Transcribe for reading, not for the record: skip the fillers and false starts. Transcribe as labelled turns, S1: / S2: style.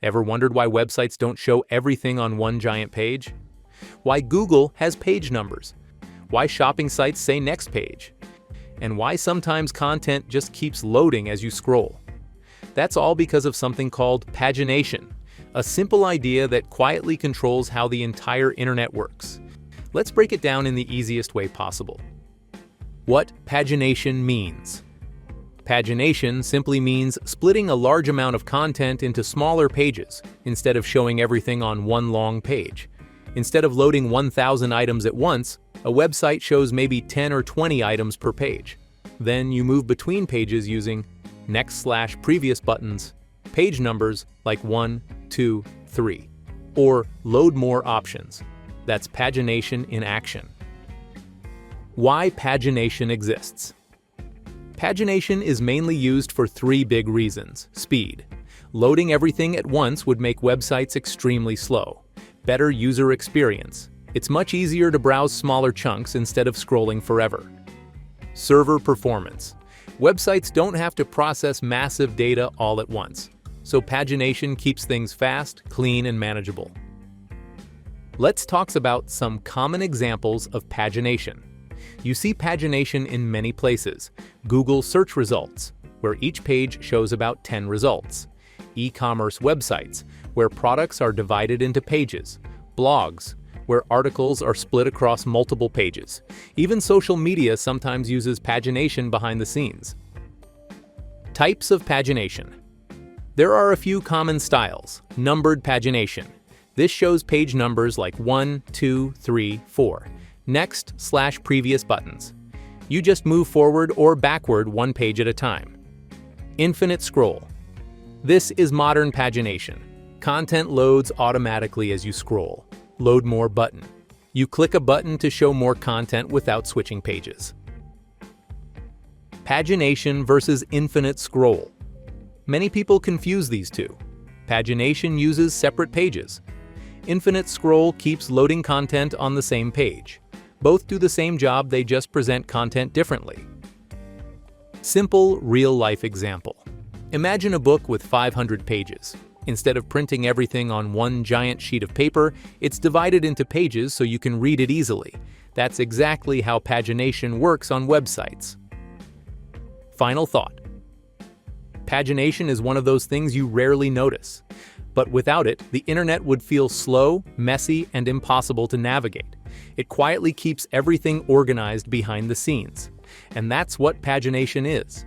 S1: Ever wondered why websites don't show everything on one giant page? Why Google has page numbers? Why shopping sites say next page? And why sometimes content just keeps loading as you scroll? That's all because of something called pagination, a simple idea that quietly controls how the entire internet works. Let's break it down in the easiest way possible. What pagination means. Pagination simply means splitting a large amount of content into smaller pages instead of showing everything on one long page. Instead of loading 1,000 items at once, a website shows maybe 10 or 20 items per page. Then you move between pages using next/previous buttons, page numbers like 1, 2, 3, or load more options. That's pagination in action. Why pagination exists. Pagination is mainly used for three big reasons. Speed. Loading everything at once would make websites extremely slow. Better user experience. It's much easier to browse smaller chunks instead of scrolling forever. Server performance. Websites don't have to process massive data all at once, so pagination keeps things fast, clean, and manageable. Let's talk about some common examples of pagination. You see pagination in many places. Google search results, where each page shows about 10 results. E-commerce websites, where products are divided into pages. Blogs, where articles are split across multiple pages. Even social media sometimes uses pagination behind the scenes. Types of pagination. There are a few common styles. Numbered pagination. This shows page numbers like 1, 2, 3, 4. Next/previous buttons. You just move forward or backward one page at a time. Infinite scroll. This is modern pagination. Content loads automatically as you scroll. Load more button. You click a button to show more content without switching pages. Pagination versus infinite scroll. Many people confuse these two. Pagination uses separate pages. Infinite scroll keeps loading content on the same page. Both do the same job, they just present content differently. Simple, real-life example. Imagine a book with 500 pages. Instead of printing everything on one giant sheet of paper, it's divided into pages so you can read it easily. That's exactly how pagination works on websites. Final thought. Pagination is one of those things you rarely notice. But without it, the internet would feel slow, messy, and impossible to navigate. It quietly keeps everything organized behind the scenes. And that's what pagination is.